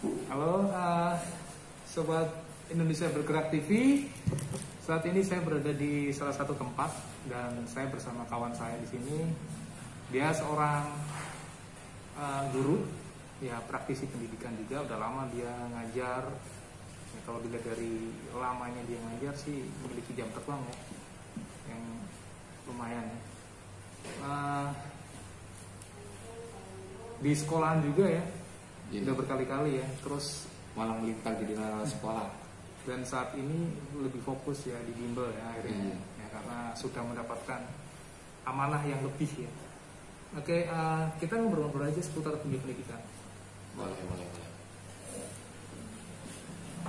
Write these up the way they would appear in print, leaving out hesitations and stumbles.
Halo, Sobat Indonesia Bergerak TV. Saat ini saya berada di salah satu tempat dan saya bersama kawan saya di sini. Dia seorang guru, ya praktisi pendidikan juga. Udah lama dia ngajar. Ya, kalau dilihat dari lamanya dia ngajar sih memiliki jam terbang ya, yang lumayan ya. Di sekolahan juga ya. Udah berkali-kali ya, terus malah melintang jadi sekolah. Dan saat ini lebih fokus ya di bimbel ya akhirnya, ya, karena sudah mendapatkan amanah yang lebih ya. Oke, kita ngobrol-ngobrol aja seputar pendidikan. Boleh.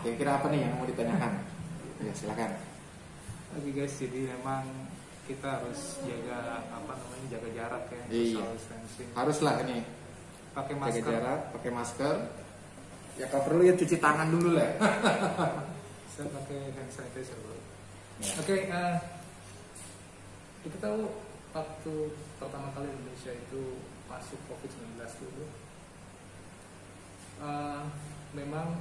Kira-kira apa nih yang mau ditanyakan? Ya silakan. Oke guys, jadi memang kita harus jaga jaga jarak ya, social distancing. Haruslah ini. Pakai masker. Jaga jarak, pakai masker. Ya kalau perlu ya cuci tangan dulu lah. Saya pakai hand sanitizer dulu. Ya. Oke, kita tahu waktu pertama kali Indonesia itu masuk COVID-19 dulu, memang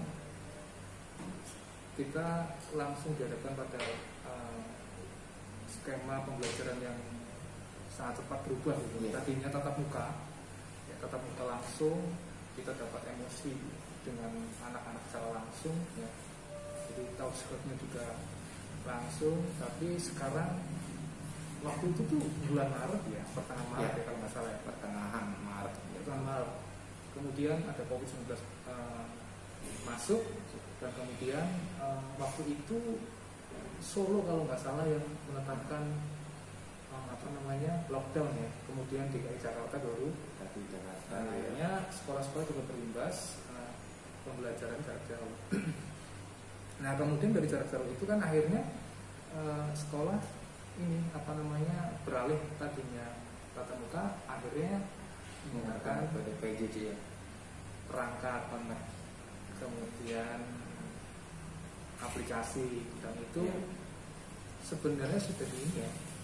kita langsung dihadapkan pada skema pembelajaran yang sangat cepat berubah gitu. Tadinya tatap muka langsung, kita dapat emosi dengan anak-anak secara langsung ya. Jadi tahu scriptnya juga langsung, tapi sekarang waktu itu tuh bulan Maret ya, pertengahan Maret ya kalau nggak salah ya, pertengahan Maret. Kemudian ada COVID-19 masuk, dan kemudian waktu itu Solo kalau nggak salah yang menetapkan lockdown ya. Kemudian DKI Jakarta baru. Akhirnya sekolah-sekolah juga berimbas, pembelajaran jarak jauh. Nah kemudian dari jarak jauh itu kan akhirnya sekolah ini beralih, tadinya tatap muka, akhirnya menggunakan PJJ ya, perangkat online, kemudian aplikasi, dan itu sebenarnya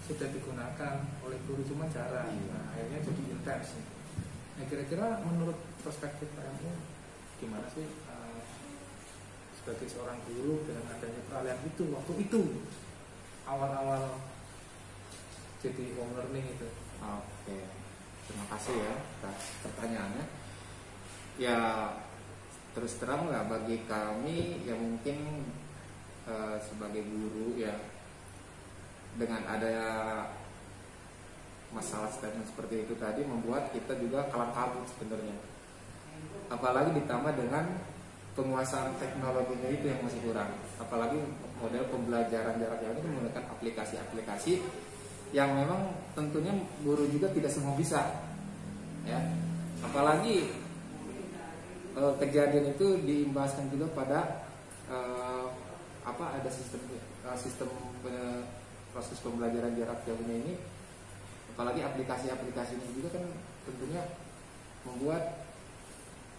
sudah digunakan oleh guru, cuma jarang. Nah, akhirnya jadi intens. Nah kira-kira menurut perspektif PMU gimana sih sebagai seorang guru dengan adanya peralihan itu waktu itu awal-awal jadi home learning itu? Oke, terima kasih ya atas pertanyaannya. Ya terus terang lah bagi kami yang mungkin sebagai guru ya, dengan ada masalah statement seperti itu tadi membuat kita juga kalang kabut sebenarnya. Apalagi ditambah dengan penguasaan teknologinya itu yang masih kurang. Apalagi model pembelajaran jarak jauh ini menggunakan aplikasi-aplikasi yang memang tentunya guru juga tidak semua bisa. Ya. Apalagi kejadian itu diimbaskan juga pada ada sistem proses pembelajaran jarak jauhnya ini. Apalagi aplikasi-aplikasi ini juga kan tentunya membuat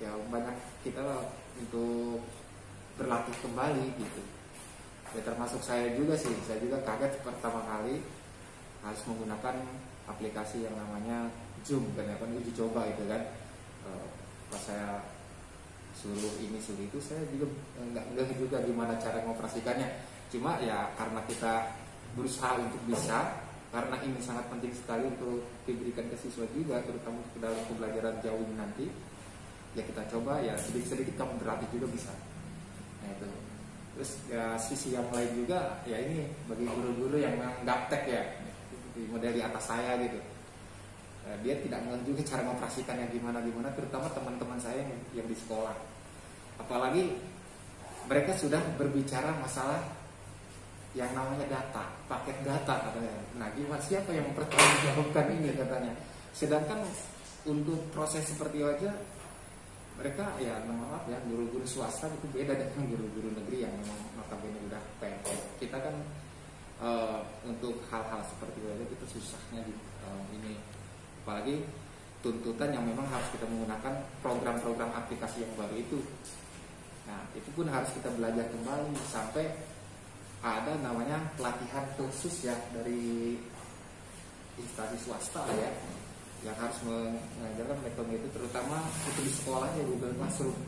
ya banyak kita untuk berlatih kembali gitu. Ya termasuk saya juga sih, saya juga kaget pertama kali harus menggunakan aplikasi yang namanya Zoom, kan uji coba itu kan. Pas saya suruh ini suruh itu, saya juga nggak juga gimana cara mengoperasikannya. Cuma ya karena kita berusaha untuk bisa, karena ini sangat penting sekali untuk diberikan ke siswa juga, terutama dalam pembelajaran jauh ini nanti. Ya kita coba ya sedikit-sedikit kamu berlatih juga bisa. Nah itu. Terus ya sisi yang lain juga ya ini bagi guru-guru yang gaptek ya, di model di atas saya gitu. Dia tidak mengerti juga cara mengoperasikannya gimana, terutama teman-teman saya yang di sekolah. Apalagi mereka sudah berbicara masalah yang namanya data, paket data katanya. Nah gimana, siapa yang mempertanggungjawabkan ini katanya. Sedangkan untuk proses seperti itu aja mereka ya maaf ya, guru-guru swasta itu beda dengan guru-guru negeri yang memang notabene udah PNS. Kita kan untuk hal-hal seperti itu aja kita susahnya di ini. Apalagi tuntutan yang memang harus kita menggunakan program-program aplikasi yang baru itu. Nah itu pun harus kita belajar kembali sampai ada namanya pelatihan khusus ya dari instansi swasta ya, yang harus mengajarkan metode itu, terutama itu di sekolahnya Google Classroom.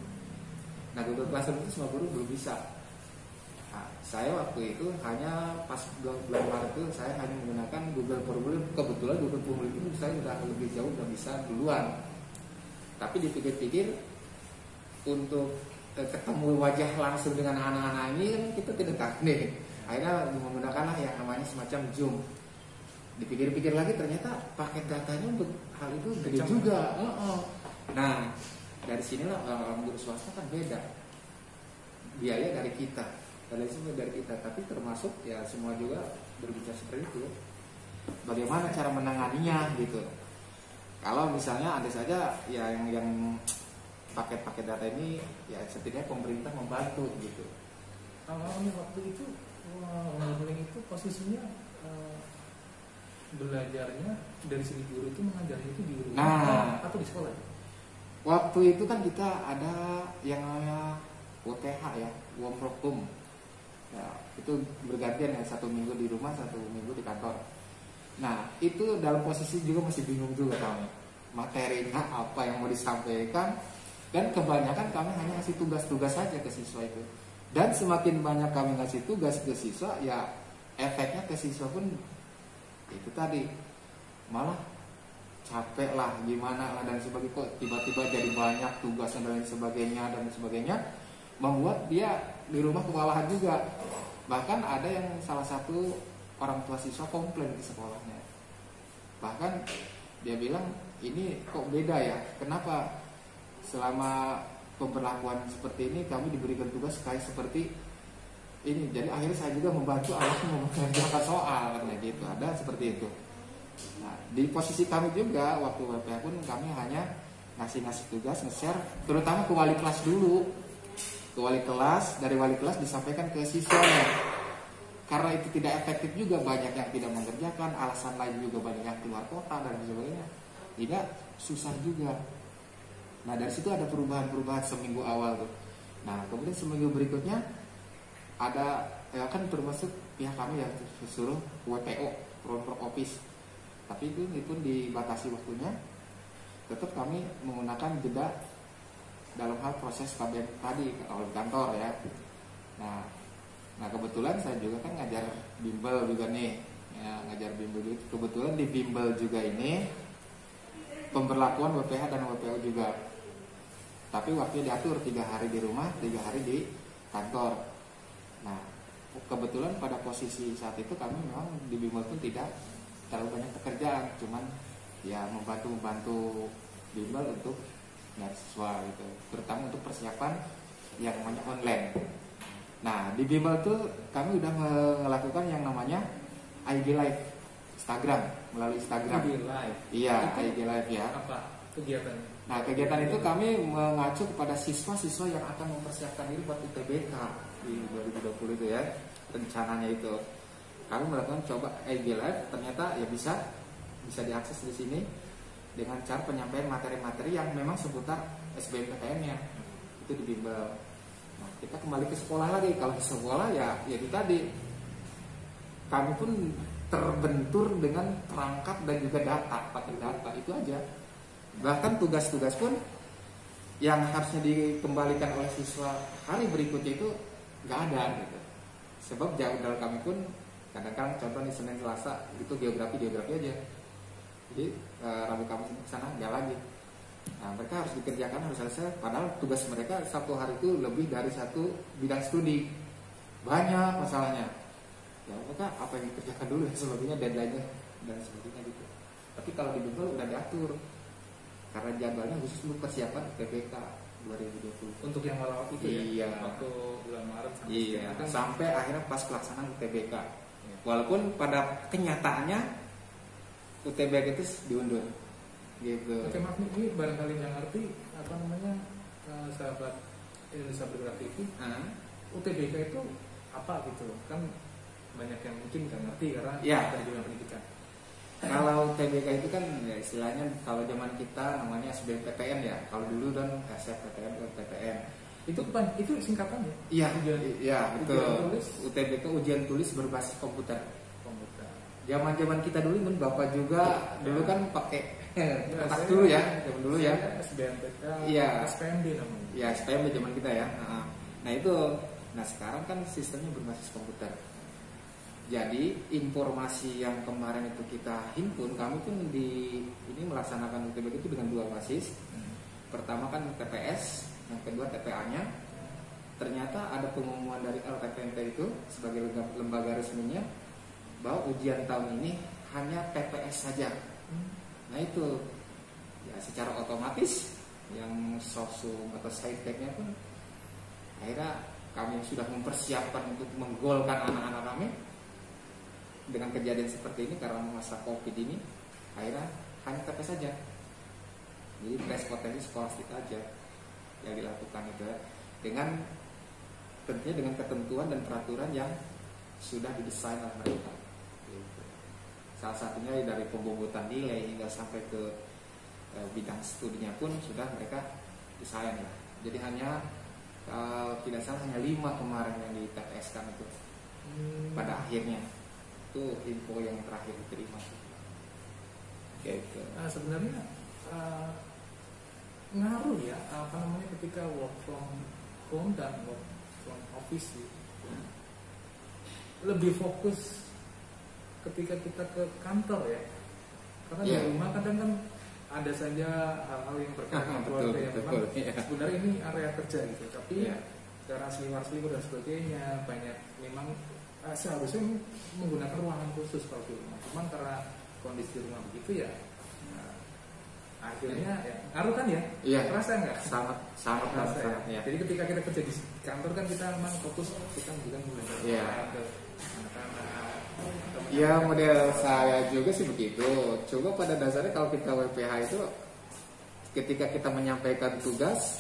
Nah, Google Classroom itu semua guru belum bisa. Nah, saya waktu itu hanya pas bulan Maret itu saya hanya menggunakan Google Formulir. Kebetulan Google Formulir itu saya udah lebih jauh, udah bisa duluan. Tapi dipikir-pikir untuk ketemu wajah langsung dengan anak-anak ini kan kita tidak tahu nih. Akhirnya menggunakanlah yang namanya semacam Zoom. Dipikir-pikir lagi ternyata paket datanya untuk hal itu gede juga. Nah, dari sinilah guru swasta kan beda. Biaya dari kita, tapi termasuk ya semua juga berbicara seperti itu. Bagaimana cara menanganinya gitu. Kalau misalnya ada saja ya yang paket-paket data ini ya setidaknya pemerintah membantu gitu. Awalnya waktu itu homeschooling itu posisinya belajarnya dari segi guru itu mengajarnya itu di rumah atau di sekolah? Waktu itu kan kita ada yang namanya WTH ya, work from home. Ya, itu bergantian ya, 1 minggu di rumah, 1 minggu di kantor. Nah, itu dalam posisi juga masih bingung juga kami. Materinya apa yang mau disampaikan, dan kebanyakan kami hanya ngasih tugas-tugas saja ke siswa itu. Dan semakin banyak kami ngasih tugas ke siswa, ya efeknya ke siswa pun itu tadi malah capek lah, gimana lah dan sebagainya, kok tiba-tiba jadi banyak tugas dan lain sebagainya, membuat dia di rumah kewalahan juga. Bahkan ada yang salah satu orang tua siswa komplain ke sekolahnya, bahkan dia bilang ini kok beda ya, kenapa selama pemberlakuan seperti ini kami diberikan tugas kayak seperti ini. Jadi akhirnya saya juga membantu anaknya mengerjakan soal karena gitu, ada seperti itu. Nah, di posisi kami juga waktu WPH pun kami hanya ngasih tugas, nge-share terutama ke wali kelas dulu. Ke wali kelas, dari wali kelas disampaikan ke siswanya. Karena itu tidak efektif juga, banyak yang tidak mengerjakan, alasan lain juga banyak yang keluar kota dan sebagainya. Tidak, susah juga. Nah, dari situ ada perubahan-perubahan seminggu awal tuh. Nah, kemudian seminggu berikutnya ada kan termasuk pihak kami yang disuruh WPO, Front Office. Tapi itu pun dibatasi waktunya. Tetap kami menggunakan jeda dalam hal proses KBM tadi oleh kantor ya. Nah kebetulan saya juga kan ngajar bimbel juga nih, ya, ngajar bimbel juga. Kebetulan di bimbel juga ini pemberlakuan WPH dan WPO juga. Tapi waktunya diatur 3 hari di rumah, 3 hari di kantor. Nah kebetulan pada posisi saat itu kami memang di bimbel pun tidak terlalu banyak pekerjaan, cuman ya membantu bimbel untuk nyari siswa gitu, terutama untuk persiapan yang namanya online. Nah di bimbel tuh kami udah melakukan yang namanya IG Live Instagram, melalui Instagram. IG Live? Iya, IG Live ya. Apa kegiatannya? Nah kegiatan itu kami mengacu kepada siswa-siswa yang akan mempersiapkan diri buat UTBK di 2020 itu ya, rencananya itu. Kami melakukan coba IG Live, ternyata ya bisa diakses di sini dengan cara penyampaian materi-materi yang memang seputar SBMPTN-nya itu di bimbel. Nah, kita kembali ke sekolah lagi. Kalau di sekolah ya itu tadi kami pun terbentur dengan perangkat dan juga pakai data itu aja. Bahkan tugas-tugas pun yang harusnya dikembalikan oleh siswa hari berikutnya itu nggak ada gitu. Sebab jauh dari kami pun kadang-kadang contoh nih Senin Selasa itu geografi aja. Jadi Rabu Kamis sana nggak lagi. Nah mereka harus dikerjakan, harus selesai. Padahal tugas mereka satu hari itu lebih dari satu bidang studi, banyak masalahnya. Ya mereka apa yang dikerjakan dulu dan sebagainya, deadline-nya dan sebagainya gitu. Tapi kalau di bimbel udah diatur karena jadwalnya khusus untuk persiapan UTBK 2020. Untuk yang awal itu iya. Ya, waktu bulan Maret sampai iya, sampai akhirnya pas pelaksanaan UTBK. Ya. Walaupun pada kenyataannya UTBK itu diundur gitu. Oke, maaf nih, ini barangkali yang ngerti apa namanya sahabat Indonesia Bergerak TV, UTBK itu apa gitu kan, banyak yang mungkin nggak ngerti karena dari dunia pendidikan. Kalau UTBK itu kan ya istilahnya kalau zaman kita namanya SBMPTN ya, kalau dulu kan SFPTN dan PTN. Itu singkatannya? Iya, betul. UTBK ujian tulis berbasis komputer. Zaman-zaman kita dulu kan Bapak juga dulu kan pakai Kertas dulu ya, zaman dulu ya. SBMPK, Iya. SPMB namanya. Ya SPM zaman kita ya. Nah itu, nah sekarang kan sistemnya berbasis komputer. Jadi informasi yang kemarin itu kita himpun, kami pun di ini melaksanakan UTBK itu dengan 2 basis. Pertama kan TPS, yang kedua TPA-nya. Ternyata ada pengumuman dari LPPNT itu sebagai lembaga resminya bahwa ujian tahun ini hanya TPS saja. Nah itu ya secara otomatis yang sosum atau side-tag-nya pun akhirnya kami sudah mempersiapkan untuk menggolkan anak-anak kami. Dengan kejadian seperti ini karena masa COVID ini akhirnya hanya TPS saja. Jadi tes potensi skolastik aja yang dilakukan itu ya. Dengan tentunya dengan ketentuan dan peraturan yang sudah didesain oleh mereka. Gitu. Salah satunya dari pembungkutan nilai hingga sampai ke bidang studinya pun sudah mereka desain lah. Jadi hanya tidak salah hanya 5 kemarin yang di TPS kan itu pada akhirnya. Itu info yang terakhir diterima. Gitu. Nah, sebenarnya ngaruh ya apa namanya ketika work from home dan work from office gitu. Lebih fokus ketika kita ke kantor ya, karena di rumah kadang kan ada saja hal-hal yang berkaitan dengan keluarga yang memang sebenarnya ini area kerja gitu, tapi karena seliwar-seliwar dan sebagainya banyak memang seharusnya menggunakan ruangan khusus kalau di rumah. Cuman karena kondisi rumah begitu ya, akhirnya ya, ngaruh kan ya? Iya. Terasa nggak? Sangat terasa. Ya. Jadi ketika kita kerja di kantor kan kita memang fokus kita juga belajar ke anak-anak. Ya model saya juga sih begitu. Coba pada dasarnya kalau kita WPH itu ketika kita menyampaikan tugas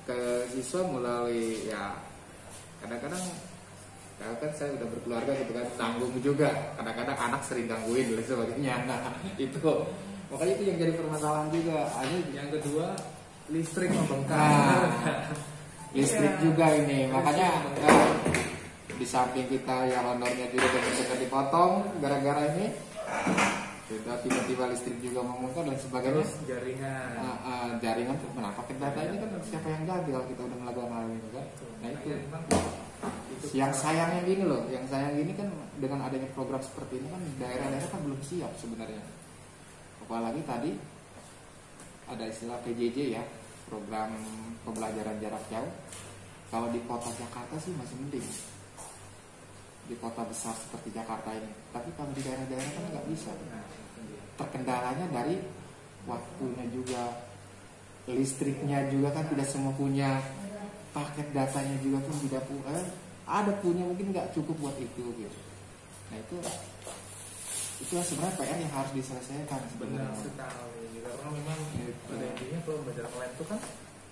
ke siswa melalui ya kadang-kadang kan saya udah berkeluarga gitu kan, tanggung juga. Kadang-kadang anak sering gangguin dan sebagainya. Nah, itu makanya itu yang jadi permasalahan juga. Yang kedua listrik membengkak. Listrik juga ini. Makanya di samping kita ya honornya juga kita dipotong gara-gara ini. Kita tiba-tiba listrik juga membengkak dan sebagainya. Terus jaringan kenapa data ini kan siapa yang gagal kita udah melakukan hal ini kan? Nah itu. Yang sayangnya gini loh, yang sayang gini kan dengan adanya program seperti ini kan daerah-daerah kan belum siap sebenarnya. Apalagi tadi ada istilah PJJ ya, program pembelajaran jarak jauh. Kalau di kota Jakarta sih masih mending, di kota besar seperti Jakarta ini. Tapi kalau di daerah-daerah kan nggak bisa. Terkendalanya dari waktunya juga, listriknya juga kan tidak semua punya, paket datanya juga pun tidak punya. Ada punya mungkin nggak cukup buat itu gitu. Nah itulah sebenarnya PR yang harus diselesaikan sebenarnya. Benar sekali. Karena memang pada intinya pembelajaran online itu kan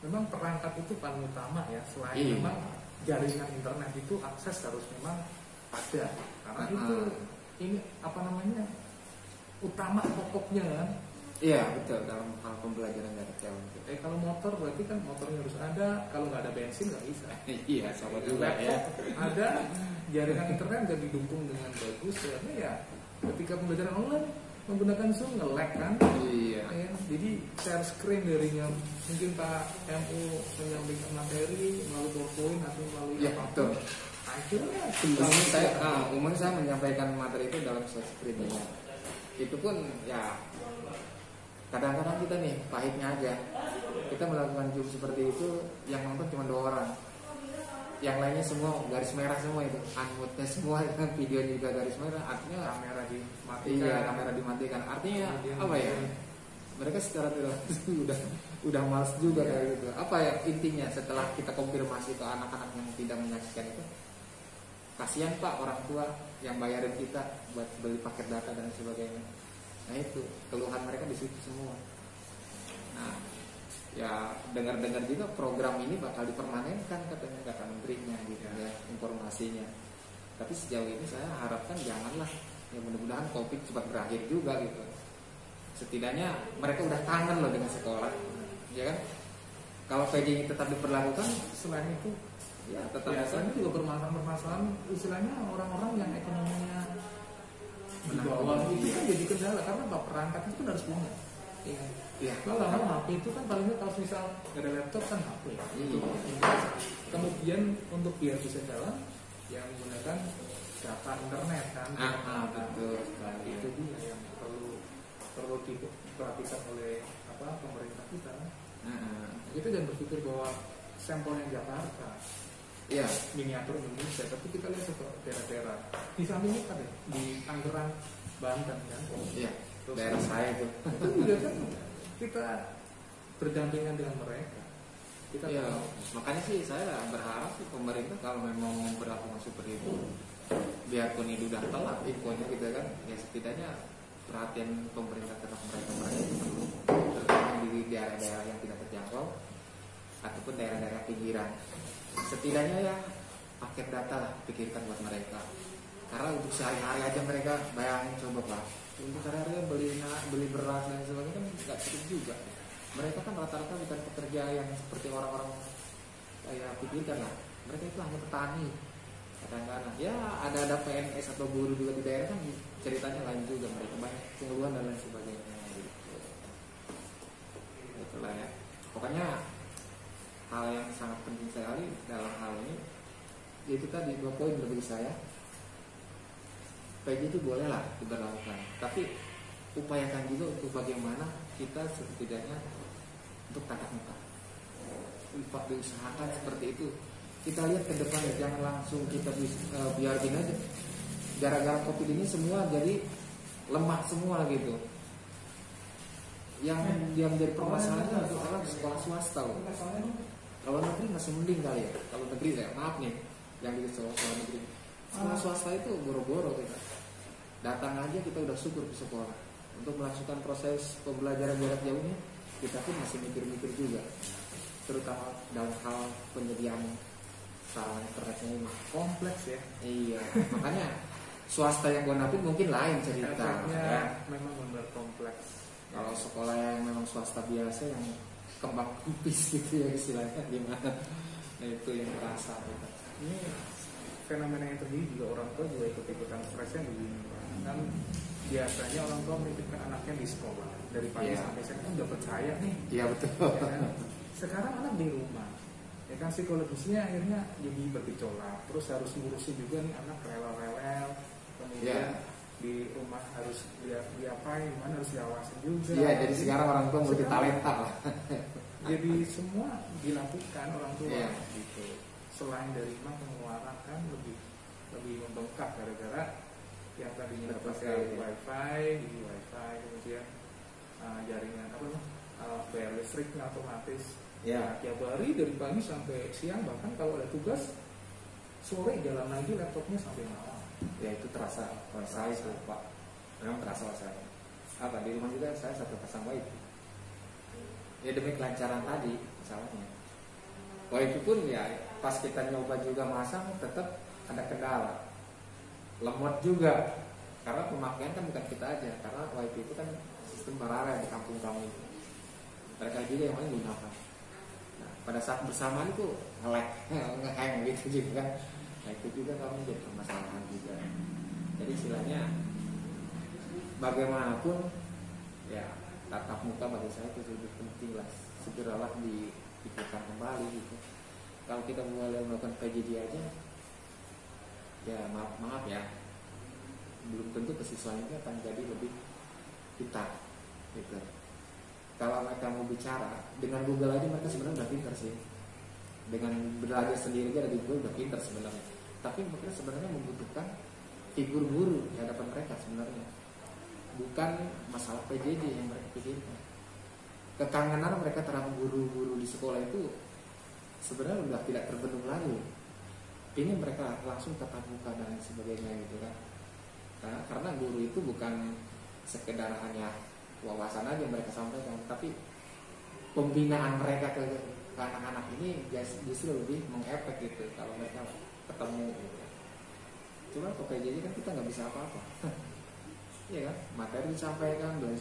memang perangkat itu paling utama ya. Selain memang jaringan internet itu akses harus memang ada. Karena itu ini apa namanya utama pokoknya kan. Iya betul dalam hal pembelajaran jarak jauh. Kalau motor berarti kan motornya harus ada. Kalau nggak ada bensin nggak bisa. Iya sama juga ya. Ada jaringan internet nggak didukung dengan bagus, karena ya ketika pembelajaran online menggunakan Zoom nge-lag kan. Iya. Ya, jadi share screen darinya mungkin Pak MU menyampaikan materi melalui PowerPoint atau melalui apapun. Akhirnya umumnya saya menyampaikan materi itu dalam share screen ya. Itu pun ya kadang-kadang kita nih pahitnya aja kita melakukan Zoom seperti itu yang nonton cuma 2 orang, yang lainnya semua garis merah semua itu unmute-nya semua kan, video juga garis merah, artinya kamera dimatikan. Iya kamera dimatikan, artinya apa ya mereka secara tidak udah males juga kayak gitu. Apa ya intinya setelah kita konfirmasi ke anak-anak yang tidak menyaksikan itu, kasihan Pak orang tua yang bayarin kita buat beli paket data dan sebagainya. Nah itu keluhan mereka di situ semua. Nah ya dengar-dengar juga program ini bakal dipermanenkan katanya kata menterinya gitu ya informasinya. Tapi sejauh ini saya harapkan janganlah, ya mudah-mudahan COVID cepat berakhir juga gitu. Setidaknya mereka udah kangen loh dengan sekolah, ya kan? Kalau PJ ini tetap diperlakukan, selain itu ya tetap biasanya juga permasalahan istilahnya orang-orang yang ekonominya di bawah itu kan jadi kendala karena perangkat itu kan harus punya. Iya. Kalau HP itu kan paling nggak kalau misal nggak ada laptop kan HP. Itu. Kemudian untuk biar bisa jalan, yang menggunakan data internet kan. Betul sekali. Itu dia yang perlu diperhatikan oleh pemerintah kita. Kita jangan berpikir bahwa sampelnya Jakarta, miniatur Indonesia, tapi kita lihat ke daerah-daerah di samping kita deh, di Tangerang, Banten kan. Iya. Daerah saya itu juga kan kita berdampingan dengan mereka. Kita makanya sih saya berharap sih pemerintah kalau memang memperlakukan seperti itu, biarpun ini udah telat infonya gitu kan, ya setidaknya perhatian pemerintah terhadap mereka itu perlu, terutama di daerah-daerah yang tidak terjangkau ataupun daerah-daerah pinggiran. Setidaknya ya paket data lah pikirkan buat mereka, karena untuk sehari-hari aja mereka bayangin coba Pak, untuk sehari-hari beli beras dan sebagainya kan nggak cukup juga. Mereka kan rata-rata bukan pekerja yang seperti orang-orang kayak pikirkan lah, mereka itu hanya petani kadang-kadang. Ya ada PNS atau guru juga di daerah kan ceritanya lain juga, mereka banyak pengeluhan dan lain sebagainya gitu. Itulah ya. Pokoknya hal yang sangat penting sekali dalam hal ini yaitu tadi 2 poin bagi saya. PJ itu bolehlah diberlakukan, tapi upayakan juga untuk bagaimana kita setidaknya untuk tatap muka. Diusahakan seperti itu. Kita lihat ke depan, jangan langsung kita biarin aja. Gara-gara COVID ini semua jadi lemah semua gitu. Yang menjadi permasalahannya adalah sekolah swasta loh. Kalau negeri masih mending kali ya. Kalau negeri saya maaf nih, yang di sekolah negeri. Sekolah swasta itu boro-boro kita. Datang aja kita udah syukur ke sekolah. Untuk melakukan proses pembelajaran jarak jauh ini, kita pun masih mikir-mikir juga. Terutama dalam hal penyediaan sarana internetnya ini kompleks ya. Iya, makanya swasta yang gue napin mungkin lain cerita. Memang benar kompleks. Kalau sekolah yang memang swasta biasa yang kembang kupis gitu ya istilahnya gimana, nah itu yang terasa gitu. Ini fenomena yang terjadi juga, orang tua juga ikut-ikutan stresnya begini kan. Biasanya orang tua menitipkan anaknya di sekolah dari pagi sampai siang kan udah percaya nih. Iya betul. Ya kan? Sekarang anak di rumah, ya kan psikologisnya akhirnya jadi bergejolak. Terus harus ngurusin juga nih anak rewel-rewel, kemudian di rumah harus diapain, gimana harus diawasin juga. Iya, jadi sekarang orang tua multi talenta lah. Jadi semua dilakukan orang tua gitu. Selain dari rumah pengeluaran kan lebih membengkak gara-gara yang tadinya pakai wifi, kemudian jaringan bayar listriknya otomatis. Tiap hari dari pagi sampai siang, bahkan kalau ada tugas sore jalan lagi laptopnya sampai malam. Ya itu terasa saya itu Pak, memang terasa saya. Di rumah juga saya satu pasang wifi. Ya demi kelancaran tadi misalnya. Wifi pun ya pas kita nyoba juga masang tetap ada kendala. Lemot juga karena pemakaian kan bukan kita aja, karena wifi itu kan sistem paralel di kampung kami itu. Mereka juga yang lain gunakan. Nah, pada saat bersamaan itu nge-hang gitu juga kan. Nah itu juga kami jadi permasalahan juga. Jadi istilahnya bagaimanapun ya tatap muka bagi saya itu lebih penting lah, segeralah dipikirkan kembali gitu. Kalau kita mulai melakukan PJJ aja, ya maaf ya, belum tentu kesiswanya akan jadi lebih pintar gitu. Kalau mereka mau bicara dengan Google aja mereka sebenarnya udah pintar sih. Dengan belajar sendiri aja dari Google udah pintar sebenarnya. Tapi mereka sebenarnya membutuhkan figur guru di hadapan mereka sebenarnya. Bukan masalah PJJ yang mereka pikirkan. Kekangenan mereka terhadap guru-guru di sekolah itu sebenarnya udah tidak terbendung lagi. Ini mereka langsung tatap muka dan sebagainya gitu kan. Karena guru itu bukan sekedar hanya wawasan aja mereka sampaikan, tapi pembinaan mereka ke anak-anak ini justru lebih mengefek gitu kalau mereka ketemu gitu. Cuma kok PJJ kan kita nggak bisa apa-apa. Iya kan, materi disampaikan dan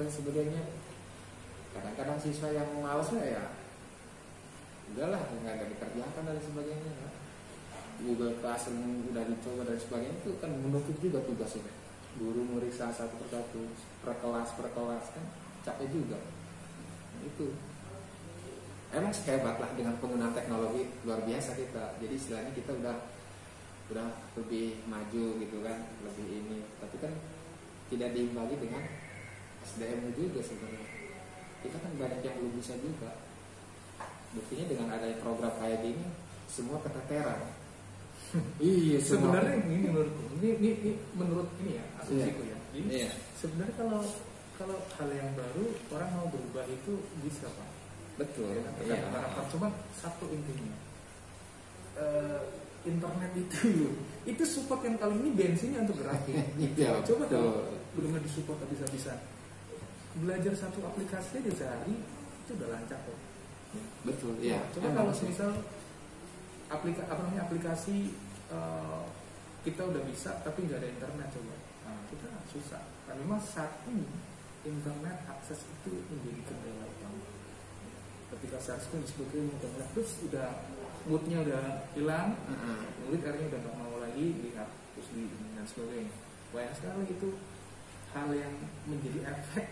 sebagainya. Kadang-kadang siswa yang malas ya udahlah nggak ada dikerjakan dan sebagainya kan. Google Classroom udah dicoba dan sebagainya itu kan menutup juga tugas itu. guru meriksa satu persatu per kelas kan capek juga. Nah, itu emang hebat lah dengan penggunaan teknologi luar biasa kita. Jadi istilahnya kita udah lebih maju gitu kan, lebih ini. Tapi kan tidak diimbangi dengan SDM-nya juga sebenarnya. Kita kan banyak yang belum bisa juga. Buktinya dengan adanya program kayak gini, semua keteteran. Iya, sebenarnya ini menurutku, ini menurut ini ya, asumsiku ya. Jadi sebenarnya kalau hal yang baru orang mau berubah itu bisa Pak. Betul. Ya, cuma satu intinya, internet itu support yang kali ini bensinnya untuk gerakin. Ya, coba kalau belum disupport habis-habisan, belajar satu aplikasi aja sehari itu udah lancar kok. Betul. Ya. Coba kalau misal aplikasi kita udah bisa tapi nggak ada internet, coba kita susah. Karena memang saat ini internet akses itu menjadi kendala utama. Ketika search pun disebutkan internet terus udah moodnya udah hilang, murid akhirnya udah nggak mau lagi lihat terus di dan sebagainya. Banyak sekali itu hal yang menjadi efek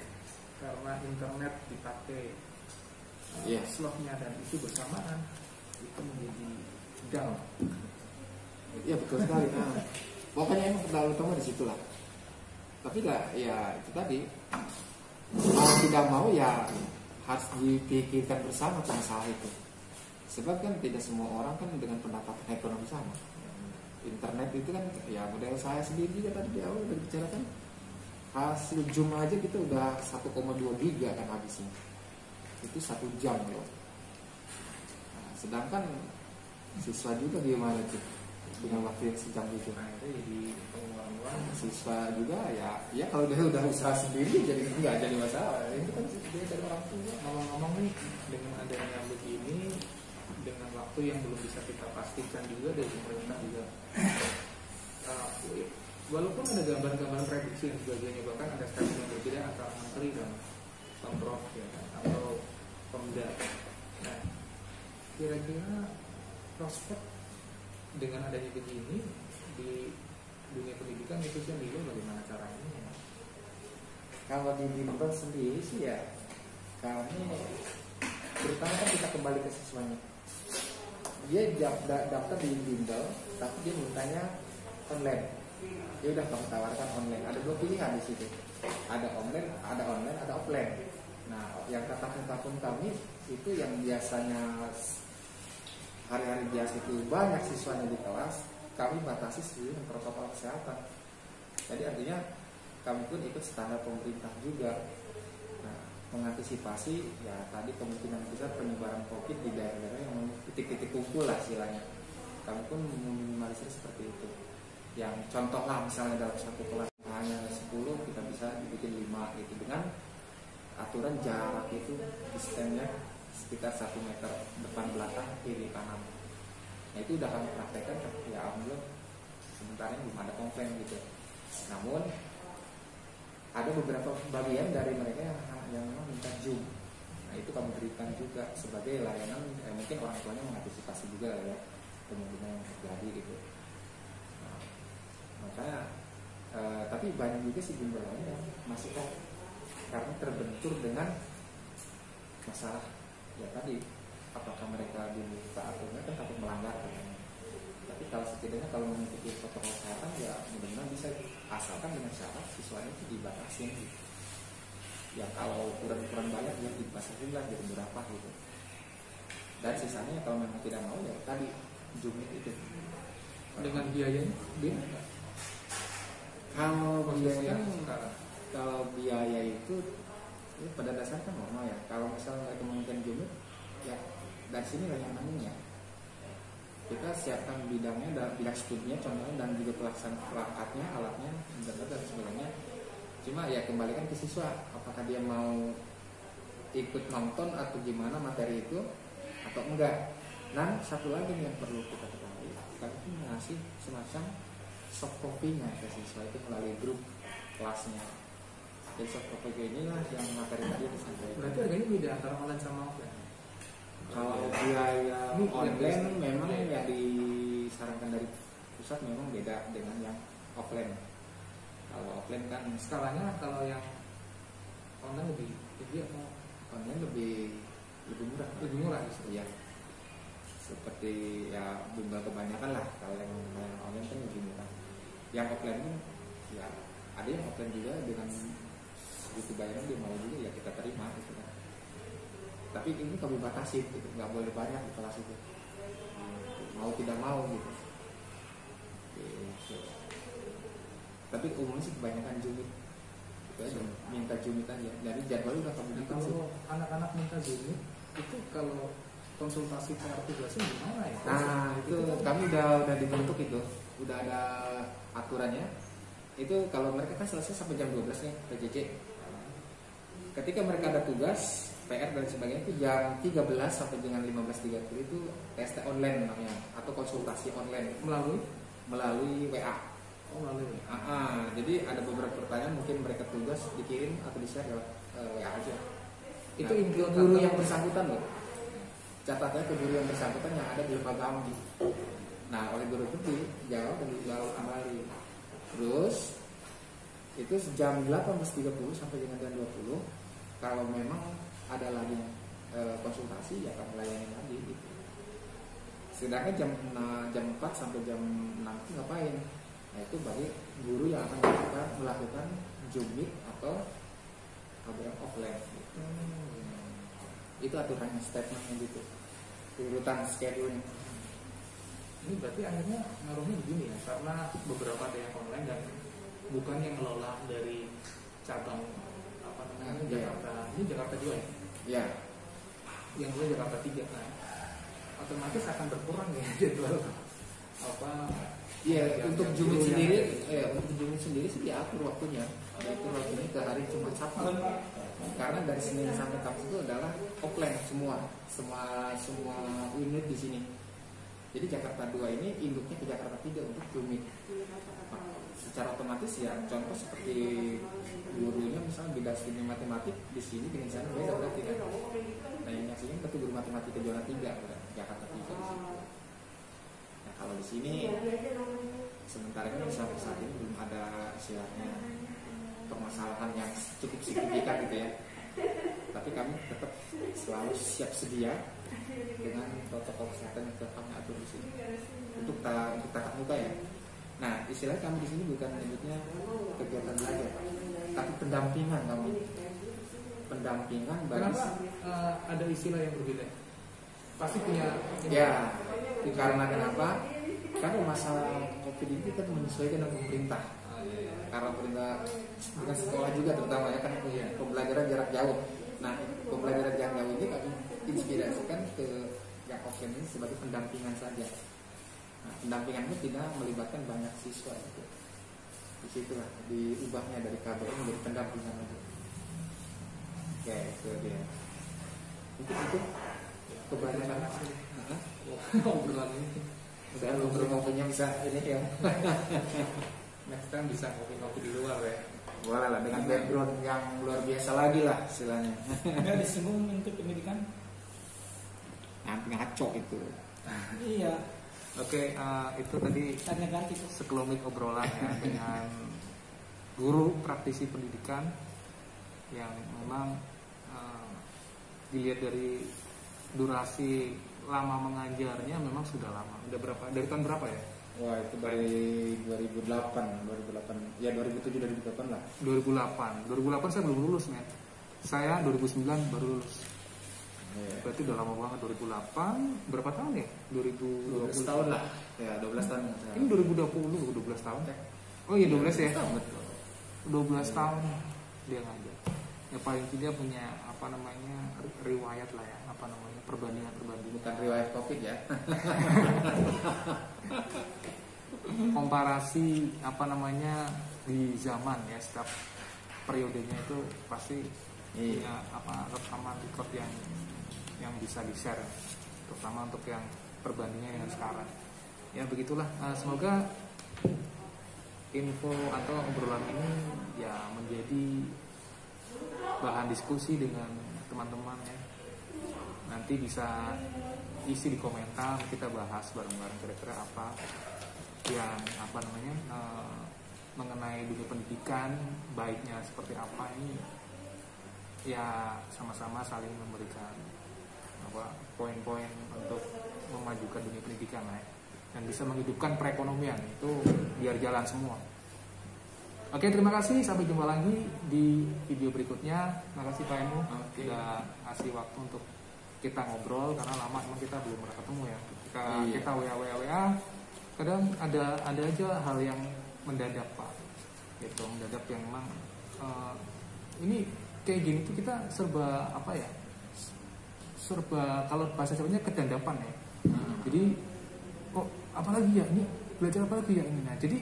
karena internet dipakai slotnya dan itu bersamaan itu menjadi down. Iya betul sekali. Pokoknya emang kendala utama di situ lah. Tapi lah ya itu tadi, mau tidak mau ya harus dipikirkan bersama masalah itu. Sebab kan tidak semua orang kan dengan pendapatan ekonomi sama. Internet itu kan ya model saya sendiri juga tadi di awal udah dibicarakan, hasil Zoom aja kita udah 1,2 giga kan habisnya. Itu 1 jam loh. Nah, sedangkan siswa juga gimana tuh dengan waktu yang sejam itu. Nah itu jadi pengeluaran siswa juga ya kalau dia udah usaha sendiri jadi nggak jadi masalah. Itu kan dia dari orang tua. Ngomong-ngomong nih, dengan adanya begini, dengan waktu yang belum bisa kita pastikan juga dari pemerintah juga, walaupun ada gambar-gambar prediksi dan sebagainya, bahkan ada statement yang berbeda antara menteri dan pemprov ya, atau pemda. Nah, kira-kira prospek dengan adanya begini di dunia pendidikan khususnya di luar bagaimana caranya? Kalau di bimbel sendiri sih ya kami terutama kan kita kembali ke siswanya. Dia daftar di bimbel tapi dia mintanya online. Ya udah kamu tawarkan online. Ada 2 pilihan di situ. Ada online, ada offline. Nah, yang tatap muka pun kami itu yang biasanya hari-hari biasa itu banyak siswanya di kelas, kami batasi sesuai dengan protokol kesehatan. Jadi artinya kami pun ikut standar pemerintah juga. Nah, mengantisipasi ya tadi kemungkinan besar penyebaran COVID di daerah-daerah yang titik-titik kumpul lah istilahnya. Kami pun meminimalisir seperti itu. Yang contoh lah misalnya dalam satu kelas hanya 10, kita bisa dibikin 5 gitu dengan aturan jarak itu distance-nya sekitar 1 meter depan belakang kiri kanan. Nah itu udah kami praktekkan ya alhamdulillah sementara belum ada komplain gitu. Namun ada beberapa bagian dari mereka yang memang minta Zoom. Nah itu kami berikan juga sebagai layanan, mungkin orang tuanya mengantisipasi juga ya kemungkinan yang terjadi gitu. Nah, makanya tapi banyak juga sih bimbel lain yang masih kok karena terbentur dengan masalah ya tadi apakah mereka diminta atau enggak kan takut melanggar kan. Tapi kalau setidaknya kalau mengikuti protokol kesehatan ya benar-benar bisa asalkan dengan syarat siswanya itu dibatasi gitu. Ya kalau ukuran banyak ya dibatasi lah jadi berapa gitu. Dan sisanya kalau memang tidak mau ya tadi Zoom itu. Dengan biayanya beda. Kalau biaya itu ya pada dasarnya kan normal ya. Kalau misalnya kemungkinan Zoom ya dari sini lah yang namanya kita siapkan bidangnya dan bidang studinya contohnya dan juga pelaksanaan perangkatnya, alatnya, internet dan sebagainya. Cuma ya kembalikan ke siswa apakah dia mau ikut nonton atau gimana materi itu atau enggak. Dan satu lagi yang perlu kita ketahui, kami itu ngasih semacam soft copy-nya ke siswa itu melalui grup kelasnya. Jadi soft copy inilah yang materi tadi disampaikan. Berarti harganya beda antara online sama offline. Kalau biaya online memang yang disarankan dari pusat memang beda dengan yang offline. Kalau offline kan Skalanya kalau yang online lebih tinggi atau online lebih murah. lebih murah justru? Iya. Seperti ya bunga kebanyakan lah. Kalau yang online kan lebih murah. Yang offline pun ya ada yang offline juga dengan segitu bayaran dia mau juga ya kita terima gitu kan. Tapi ini kami batasi gitu, nggak boleh banyak di kelas itu. Mau tidak mau gitu. Tapi umumnya sih kebanyakan jumit. Minta jumit aja. Dari jadwal udah kamu bikin sih. Kalau anak-anak minta jumit itu kalau konsultasi PR tugasnya gimana ya? Nah itu kami udah dibentuk itu, udah ada aturannya. Itu kalau mereka kan selesai sampai jam 12 nih PJJ. Ketika mereka ada tugas PR dan sebagainya itu jam 13 sampai dengan 15.30 itu tes online namanya atau konsultasi online melalui WA. Oh melalui. Jadi ada beberapa pertanyaan mungkin mereka tugas dikirim atau di-share lewat WA aja. Itu ke guru yang bersangkutan loh. Catatannya ke guru yang bersangkutan yang ada di lembaga AMDI. Nah oleh guru itu dijawab dan dijawab kembali. Terus itu jam 18.30 sampai dengan jam 20 kalau memang ada lagi konsultasi ya kami layani lagi gitu. Sedangkan jam 4 sampai jam 6 itu ngapain? Nah itu bagi guru yang akan melakukan jumit atau program offline gitu. Itu aturannya, statementnya gitu, urutan schedule-nya. Ini berarti akhirnya ngaruhnya begini ya, karena beberapa ada yang online dan bukan yang ngelola dari cabang apa namanya Jakarta. Ini Jakarta 2 ya? Iya. Yang dulu Jakarta 3. Nah, otomatis akan berkurang ya jadwal apa? Iya, untuk jumit sendiri sih diatur waktunya. Diatur waktunya ke hari Jumat Sabtu. Karena dari Senin sampai Kamis itu adalah offline semua unit di sini. Jadi Jakarta 2 ini induknya ke Jakarta 3 untuk jumit. Secara otomatis ya contoh seperti gurunya misalnya bidang studi matematik di sini dengan sana beda berarti kan. Nah yang nyaksikan betul guru matematika zona 3 Jakarta 3 di sini. Nah kalau di sini sementara ini sampai saat ini belum ada istilahnya permasalahan yang cukup signifikan gitu ya. Tapi kami tetap selalu siap sedia dengan protokol kesehatan yang tetap kami atur di sini untuk tatap muka ya. Nah istilah kami di sini bukan menyebutnya kegiatan belajar, tapi pendampingan kami. Pendampingan bagi. Kenapa ada istilah yang berbeda? Pasti punya. Ya, karena kenapa? Karena masalah COVID ini kan menyesuaikan dengan pemerintah. Karena pemerintah dengan sekolah juga terutama ya kan pembelajaran jarak jauh. Nah pembelajaran jarak jauh ini kami inspirasikan ke yang offline ini sebagai pendampingan saja. Nah, pendampingan itu tidak melibatkan banyak siswa gitu. Disitulah diubahnya dari KBM menjadi pendampingan itu. Oke, itu dia. Mungkin itu kebanyakan obrolan ini. Udah ngobrol-ngobrolnya bisa ini ya. Next time bisa ngopi-ngopi di luar ya. Boleh lah dengan background yang luar biasa lagi lah istilahnya. Nggak disinggung untuk pendidikan. Nanti ngaco itu. Iya. Oke, itu tadi Tanya ganti tuh. sekelumit obrolan ya dengan guru praktisi pendidikan yang memang dilihat dari durasi lama mengajarnya memang sudah lama. Udah berapa? Dari tahun berapa ya? Wah itu dari 2008 ya 2007 2008 lah. 2008 saya belum lulus men. Saya 2009 baru lulus. Berarti udah lama banget. 2008 berapa tahun ya? 12 tahun lah. Ya 12 tahun. Ini 2020 12 tahun ya? Oh iya 12 ya? Betul. 12 tahun dia ngajar. Ya paling tidak punya apa namanya riwayat lah ya, apa namanya perbandingan. Bukan riwayat COVID ya. Komparasi apa namanya di zaman ya, setiap periodenya itu pasti punya apa rekaman record yang bisa di share, terutama untuk yang perbandingannya dengan sekarang. Ya begitulah. Semoga info atau obrolan ini ya menjadi bahan diskusi dengan teman-teman ya. Nanti bisa isi di komentar, kita bahas bareng-bareng kira-kira apa yang apa namanya mengenai dunia pendidikan, baiknya seperti apa, ini ya sama-sama saling memberikan poin-poin untuk memajukan dunia pendidikan lah ya. Dan bisa menghidupkan perekonomian, itu biar jalan semua. Oke, terima kasih, sampai jumpa lagi di video berikutnya. Terima kasih Pak Emu sudah ngasih waktu untuk kita ngobrol, karena lama emang kita belum pernah ketemu ya. Kita WA, kadang ada aja hal yang mendadak Pak, gitu, mendadak yang memang ini kayak gini tuh kita serba kalau bahasa Jawanya kedandapan ya. Jadi kok apalagi ya ini, belajar apa lagi ya ini. Nah, jadi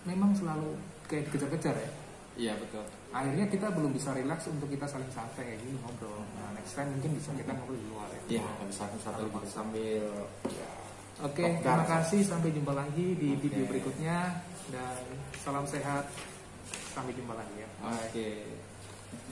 memang selalu kayak dikejar-kejar ya. Iya betul. Akhirnya kita belum bisa relax untuk kita saling santai kayak gini ngobrol. Nah, next time mungkin bisa kita ngobrol di luar ya. Iya, satu sambil Oke, terima kasih, sampai jumpa lagi di video berikutnya, dan salam sehat, sampai jumpa lagi ya. Oke.